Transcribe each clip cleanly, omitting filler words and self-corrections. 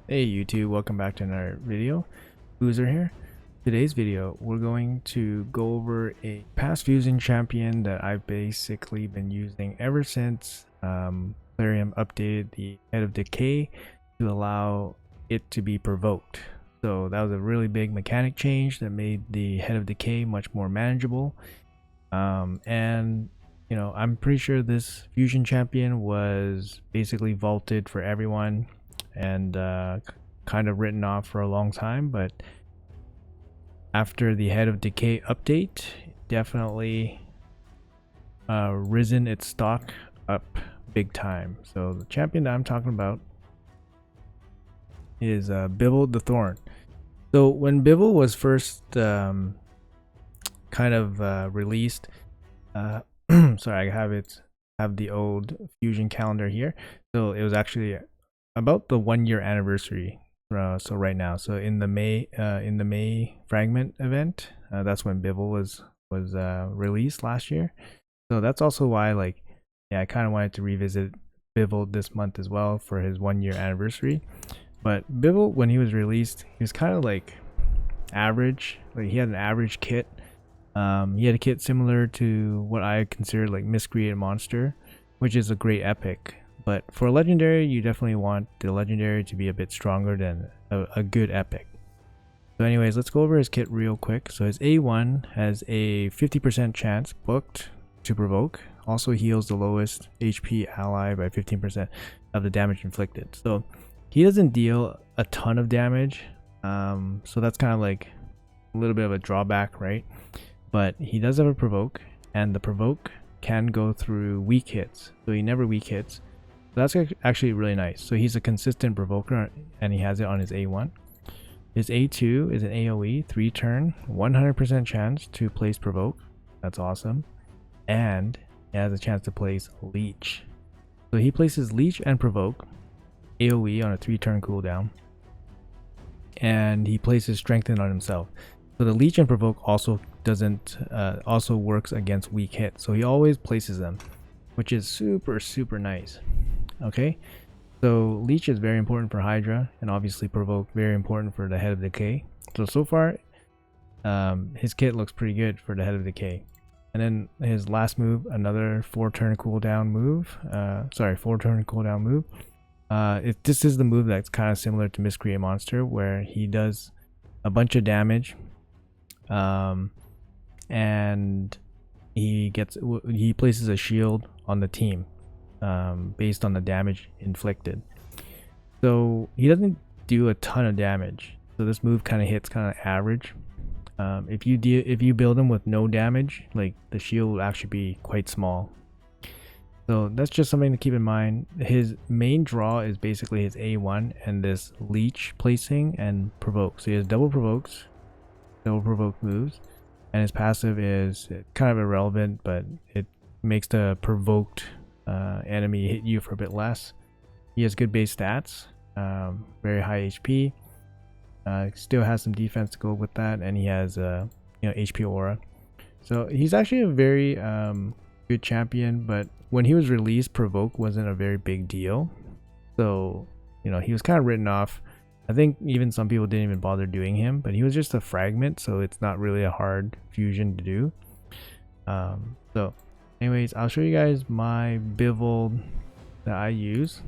Hey YouTube, welcome back to another video. Boozer here. Today's video, we're going to go over a past fusion champion that I've basically been using ever since Plarium updated the Head of Decay to allow it to be provoked. So that was a really big mechanic change that made the Head of Decay much more manageable. And you know, I'm pretty sure this fusion champion was basically vaulted for everyone and kind of written off for a long time, but after the Head of Decay update, definitely risen its stock up big time. So the champion that I'm talking about is Bivald the Thorn. So when Bival was first kind of released, sorry, I have the old fusion calendar here. So it was actually about the 1 year anniversary. So right now, so in the May fragment event, that's when Bival was released last year. So that's also why, like, yeah, I kind of wanted to revisit Bival this month as well for his 1 year anniversary. But Bival, when he was released, he was kind of like average. Like, he had an average kit. He had a kit similar to what I consider like Miscreant Monster, which is a great epic. But for a legendary, you definitely want the legendary to be a bit stronger than a good epic. So anyways, let's go over his kit real quick. So his A1 has a 50% chance booked to provoke. Also heals the lowest HP ally by 15% of the damage inflicted. So he doesn't deal a ton of damage. So that's kind of like a little bit of a drawback, right? But he does have a provoke, and the provoke can go through weak hits. So he never weak hits. That's actually really nice. So he's a consistent provoker, and he has it on his A1. His A2 is an AoE 3-turn, 100% chance to place provoke. That's awesome. And he has a chance to place leech. So he places leech and provoke AoE on a 3-turn cooldown, and he places strengthen on himself. So the leech and provoke also also works against weak hits. So he always places them, which is super nice. Okay, so leech is very important for Hydra, and obviously provoke very important for the Head of Decay. So far, his kit looks pretty good for the Head of Decay. And then his last move, another 4-turn cooldown move. 4-turn cooldown move. This is the move that's kind of similar to Miscreant Monster, where he does a bunch of damage, and he places a shield on the team based on the damage inflicted. So he doesn't do a ton of damage, so this move kind of hits kind of average. If you build him with no damage, like, the shield will actually be quite small. So that's just something to keep in mind. His main draw is basically his A1 and this leech placing and provoke. So he has double provoke moves, and his passive is kind of irrelevant, but it makes the provoked enemy hit you for a bit less. He has good base stats, very high HP, still has some defense to go with that, and he has HP aura. So he's actually a very good champion, but when he was released, provoke wasn't a very big deal. So, you know, he was kind of written off. I think even some people didn't even bother doing him, but he was just a fragment, so it's not really a hard fusion to do. So anyways, I'll show you guys my Bivald that I use.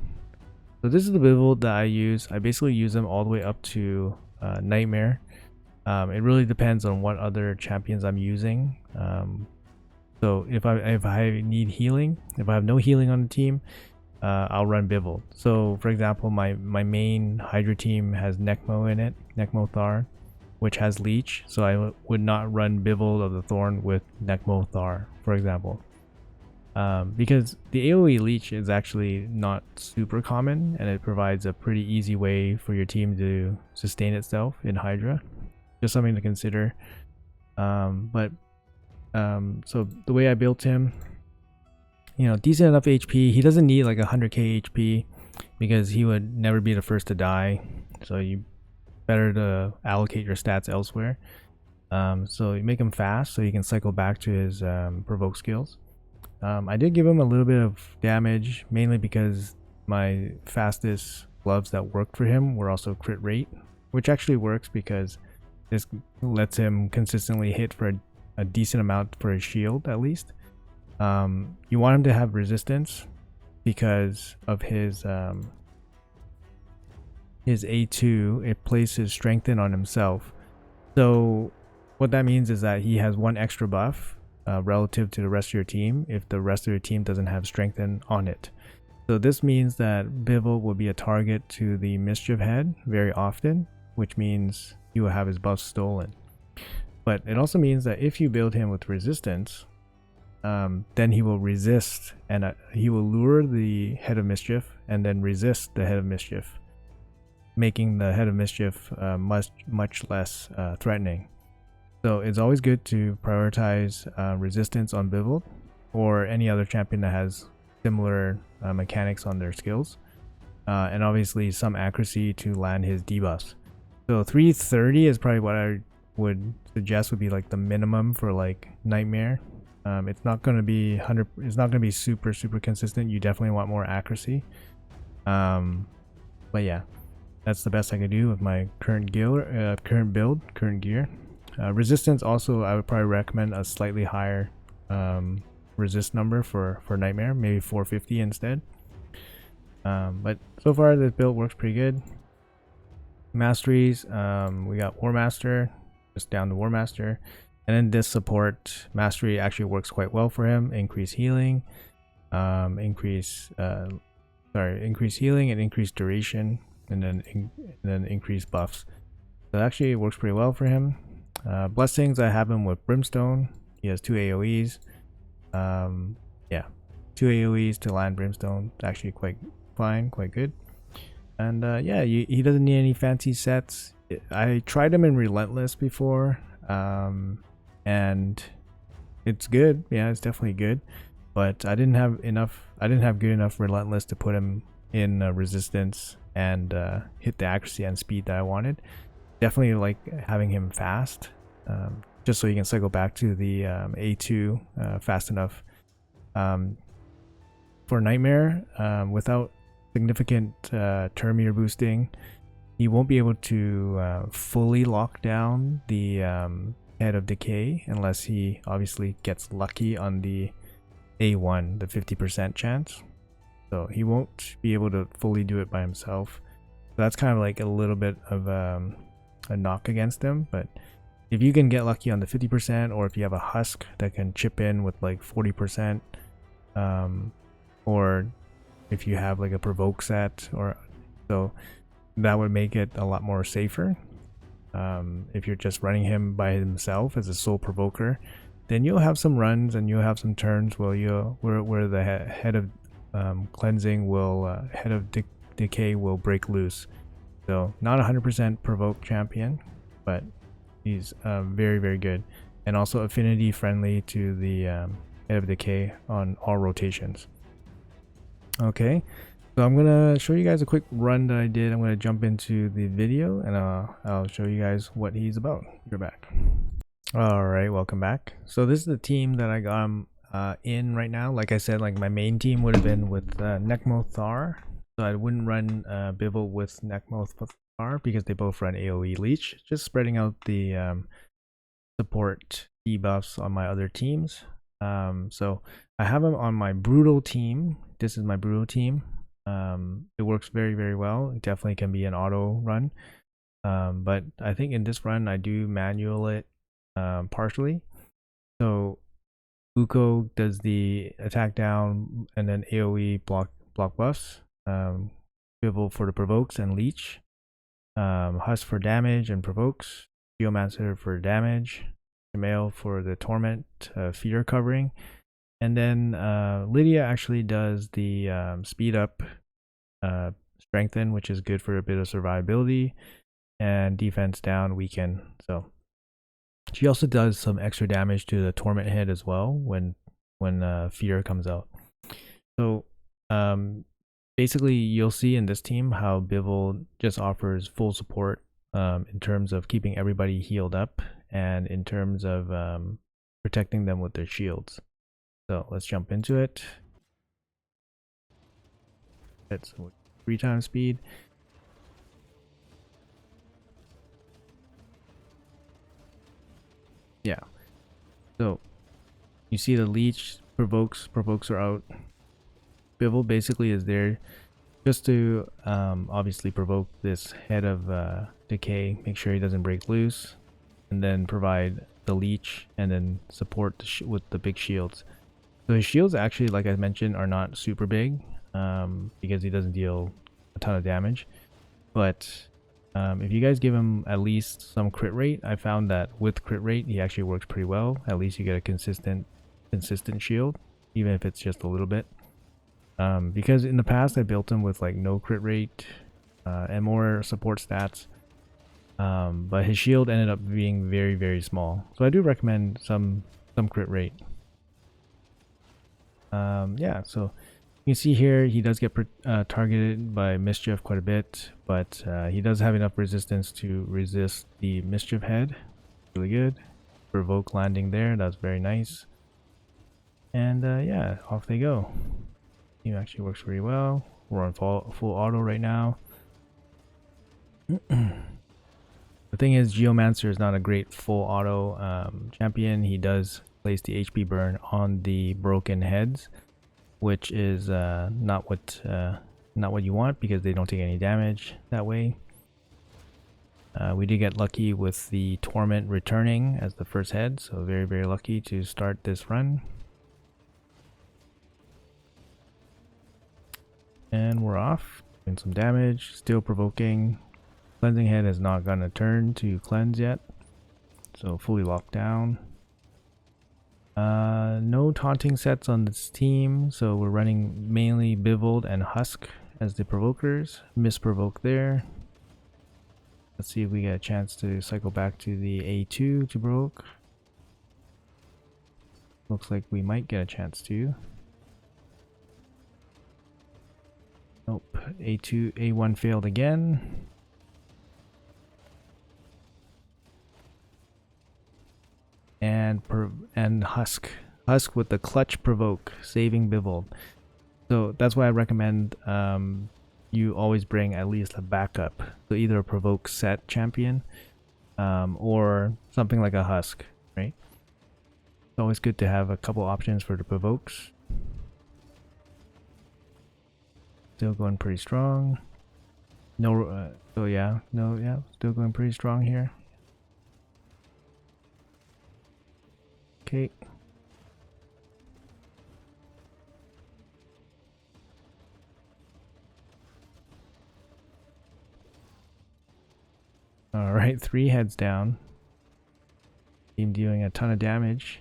So this is the Bivald that I use. I basically use them all the way up to Nightmare. It really depends on what other champions I'm using. So if I need healing, if I have no healing on the team, I'll run Bivald. So for example, my main Hydra team has Necmo in it, Necmo Thar, which has leech. So I would not run Bivald of the Thorn with Necmo Thar, for example. Because the AoE leech is actually not super common, and it provides a pretty easy way for your team to sustain itself in Hydra. Just something to consider. So the way I built him, you know, decent enough HP. He doesn't need like 100k HP because he would never be the first to die. So you better to allocate your stats elsewhere. So you make him fast so he can cycle back to his provoke skills. I did give him a little bit of damage, mainly because my fastest gloves that worked for him were also crit rate, which actually works because this lets him consistently hit for a decent amount for his shield at least. You want him to have resistance because of his A2. It places strengthen on himself. So what that means is that he has one extra buff relative to the rest of your team if the rest of your team doesn't have strengthen on it. So this means that Bival will be a target to the Mischief Head very often, which means he will have his buff stolen. But it also means that if you build him with resistance, then he will resist, and he will lure the Head of Mischief and then resist the Head of Mischief, making the Head of Mischief much less threatening. So it's always good to prioritize resistance on Bivald or any other champion that has similar mechanics on their skills, and obviously some accuracy to land his debuffs. So 330 is probably what I would suggest would be like the minimum for like Nightmare. It's not going to be it's not going to be super consistent. You definitely want more accuracy. But yeah, that's the best I could do with my current gear. Resistance also, I would probably recommend a slightly higher resist number for Nightmare, maybe 450 instead. But so far this build works pretty good. Masteries, we got War Master, just down to War Master, and then this support mastery actually works quite well for him. Increase healing, increase healing and increase duration, and then increase buffs. So actually it works pretty well for him. Blessings, I have him with Brimstone. He has 2 AoEs. Yeah, 2 AoEs to land Brimstone. It's actually quite fine, quite good. And yeah, he doesn't need any fancy sets. I tried him in Relentless before, and it's good. Yeah, it's definitely good. But I didn't have good enough Relentless to put him in Resistance and hit the accuracy and speed that I wanted. Definitely like having him fast, just so you can cycle back to the A2 fast enough. For Nightmare, without significant turn meter boosting, he won't be able to fully lock down the Head of Decay unless he obviously gets lucky on the A1, the 50% chance. So he won't be able to fully do it by himself. So that's kind of like a little bit of a knock against him. But if you can get lucky on the 50%, or if you have a Husk that can chip in with like 40%, or if you have like a Provoke set, or so, that would make it a lot more safer. If you're just running him by himself as a sole provoker, then you'll have some runs and you'll have some turns where the head of cleansing will Head of Decay will break loose. So not 100% provoke champion, but he's very good, and also affinity friendly to the Head of Decay on all rotations. Okay, so I'm gonna show you guys a quick run that I did. I'm gonna jump into the video and I'll show you guys what he's about. You're back. All right, welcome back. So this is the team that I got him in right now. Like I said, like my main team would have been with Necmo Thar. So I wouldn't run Bival with Necmo Thar because they both run AoE Leech. Just spreading out the support debuffs on my other teams. So I have him on my Brutal team. This is my Brutal team. It works very well. It definitely can be an auto run. But I think in this run I do manual it partially. So Uko does the attack down and then AoE block buffs. Bival for the provokes and leech. Husk for damage and provokes. Geomancer for damage. Shamail for the torment fear covering. And then Lydia actually does the speed up strengthen, which is good for a bit of survivability, and defense down weaken. So she also does some extra damage to the torment head as well when fear comes out. So basically you'll see in this team how Bival just offers full support in terms of keeping everybody healed up and in terms of protecting them with their shields. So let's jump into it. It's 3 times speed. see the leech provokes are out. Bival basically is there just to obviously provoke this head of decay, make sure he doesn't break loose, and then provide the leech and then support with the big shields. So his shields actually, like I mentioned, are not super big because he doesn't deal a ton of damage. But if you guys give him at least some crit rate, I found that with crit rate he actually works pretty well. At least you get a consistent shield, even if it's just a little bit. Because in the past I built him with like no crit rate and more support stats, but his shield ended up being very, very small. So I do recommend some crit rate. Yeah, so you can see here he does get targeted by mischief quite a bit, but he does have enough resistance to resist the mischief head. Really good. Provoke landing there, that's very nice. And yeah, off they go. Team actually works really well. We're on full auto right now. The thing is, Geomancer is not a great full auto champion. He does place the HP burn on the broken heads, which is not what you want because they don't take any damage that way. We did get lucky with the Torment returning as the first head, so very, very lucky to start this run. And we're off, doing some damage, still provoking. Cleansing head has not gotten a turn to cleanse yet, so fully locked down. No taunting sets on this team, so we're running mainly Bivald and Husk as the provokers. Misprovoke there. Let's see if we get a chance to cycle back to the A2 to provoke. Looks like we might get a chance to. Nope, A2, A1 failed again. And Husk with the clutch provoke, saving Bivald. So that's why I recommend you always bring at least a backup. So either a provoke set champion or something like a Husk, right? It's always good to have a couple options for the provokes. Still going pretty strong. No, so yeah, still going pretty strong here. Okay. All right, 3 heads down. Team dealing a ton of damage.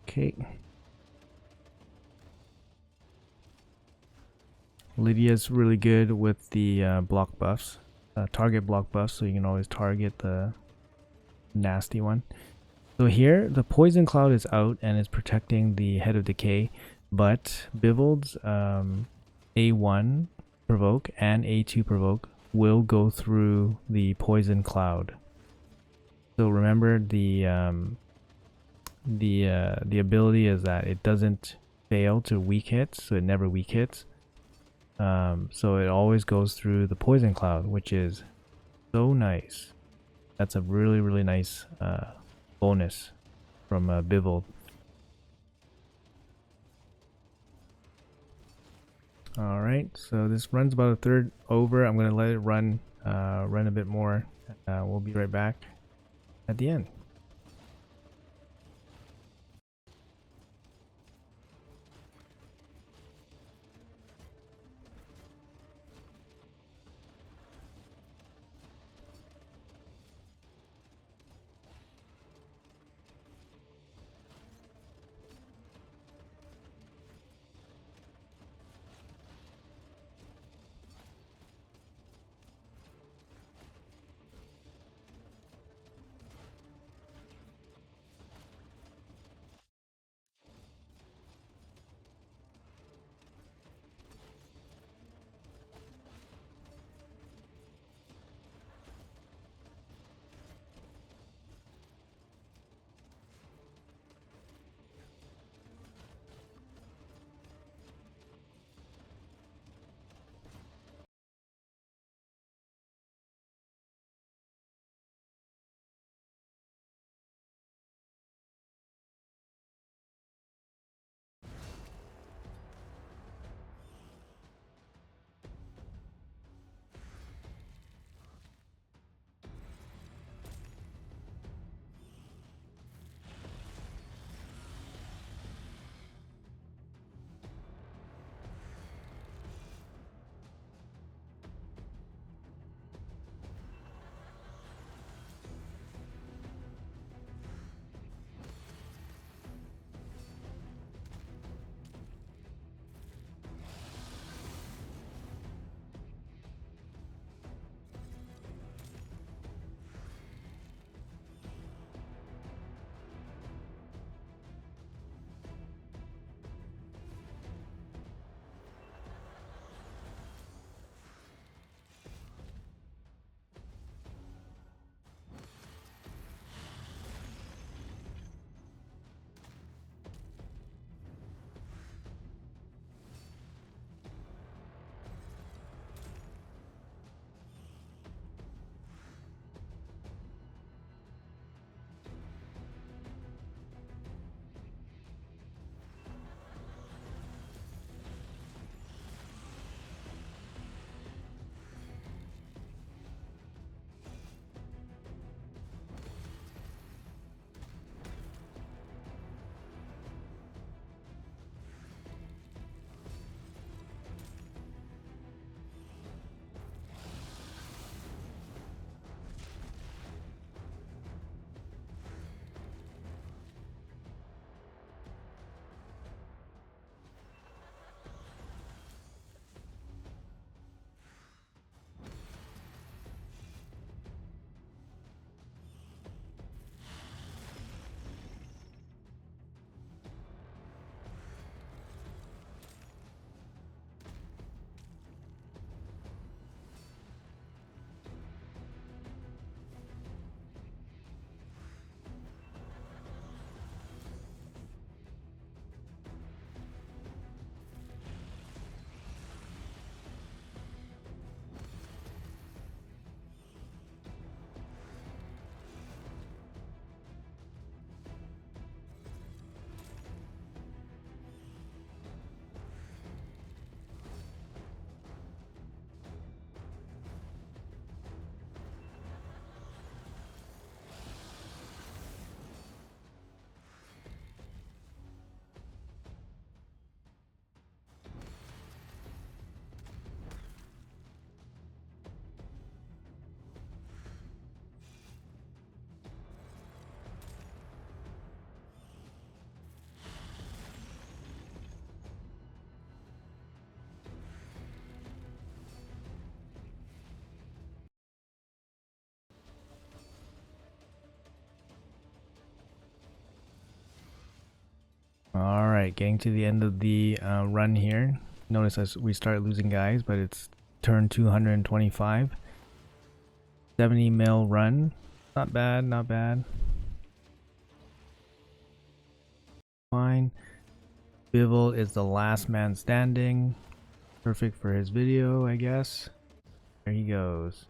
Okay. Lydia's really good with the block buffs, target block buffs, so you can always target the nasty one. So here, the poison cloud is out and is protecting the head of decay, but Bivald's A1 provoke and A2 provoke will go through the poison cloud. So remember the ability is that it doesn't fail to weak hits, so it never weak hits. So it always goes through the poison cloud, which is so nice. That's a really, really nice bonus from Bivald. All right, so this run's about a third over. I'm gonna let it run a bit more. We'll be right back at the end. All right, getting to the end of the run here. Notice as we start losing guys, but it's turn 225. 70 mil run. Not bad, not bad. Fine. Bival is the last man standing. Perfect for his video, I guess. There he goes.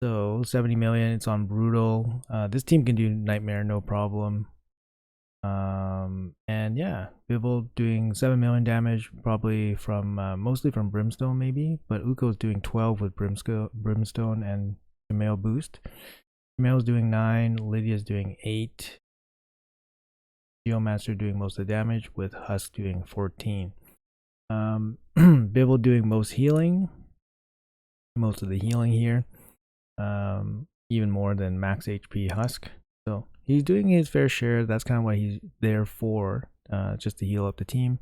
So 70 million, it's on brutal. This team can do nightmare, no problem. And yeah, Bivald doing 7 million damage, probably from mostly from Brimstone maybe, but Uko's doing 12 with Brimstone and Jamel boost. Jamel's doing 9, Lydia's doing 8, Geomancer doing most of the damage with Husk doing 14. Bivald doing most healing, most of the healing here, even more than max HP Husk. So he's doing his fair share. That's kind of what he's there for, just to heal up the team.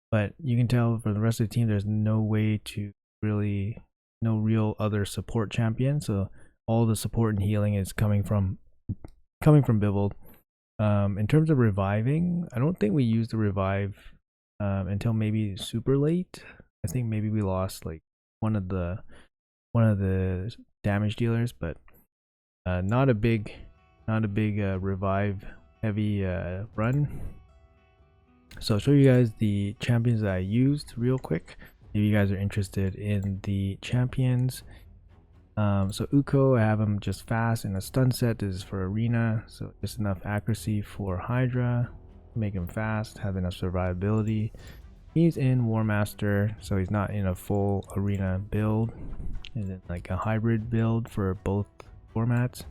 But you can tell for the rest of the team, there's no way to really, no real other support champion. So all the support and healing is coming from Bivald. In terms of reviving, I don't think we used the revive until maybe super late. I think maybe we lost like one of the damage dealers, but not a big revive heavy run. So I'll show you guys the champions that I used real quick if you guys are interested in the champions. So Uko, I have him just fast in a stun set. This is for arena, so just enough accuracy for Hydra, make him fast, have enough survivability. He's in War Master, so he's not in a full arena build. Is it like a hybrid build for both formats?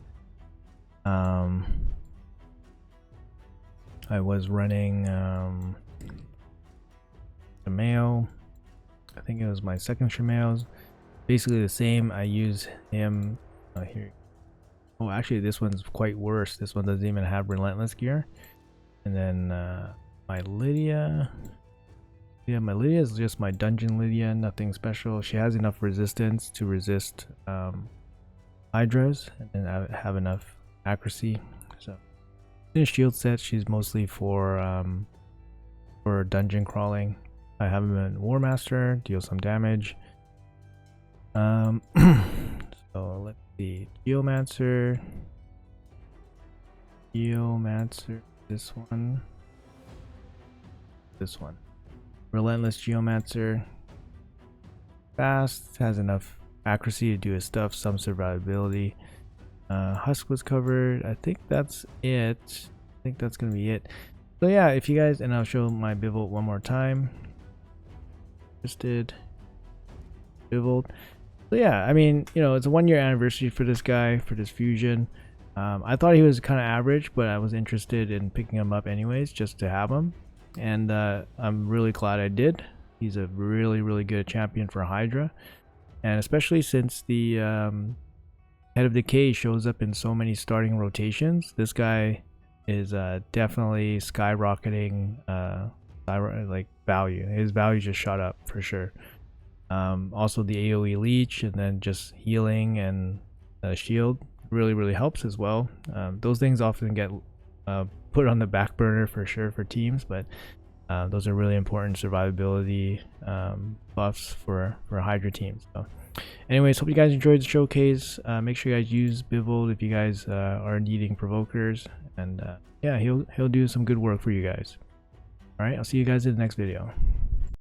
I was running Shamail. I think it was my second Shamail. Basically the same. I use him here. Oh, actually this one's quite worse. This one doesn't even have relentless gear. And then my Lydia. Yeah, my Lydia is just my dungeon Lydia, nothing special. She has enough resistance to resist Hydras, and then I have enough accuracy. So in a shield set, she's mostly for dungeon crawling. I have him in War Master, deal some damage. So let's see, Geomancer, this one. Relentless Geomancer, fast, has enough accuracy to do his stuff, some survivability. Husk was covered. I think that's it. I think that's gonna be it. So yeah, if you guys, and I'll show my Bivald one more time. Interested Bivald. So yeah, I mean, you know, it's a 1-year anniversary for this guy, for this fusion. I thought he was kind of average, but I was interested in picking him up anyways, just to have him. And I'm really glad I did. He's a really good champion for Hydra, and especially since the Head of Decay shows up in so many starting rotations, this guy is definitely skyrocketing like value. His value just shot up for sure. Also the AoE leech, and then just healing and shield really helps as well. Those things often get put on the back burner for sure for teams, but those are really important survivability buffs for Hydra teams. So anyways, hope you guys enjoyed the showcase. Make sure you guys use Bivald if you guys are needing provokers, and yeah, he'll do some good work for you guys. All right, I'll see you guys in the next video.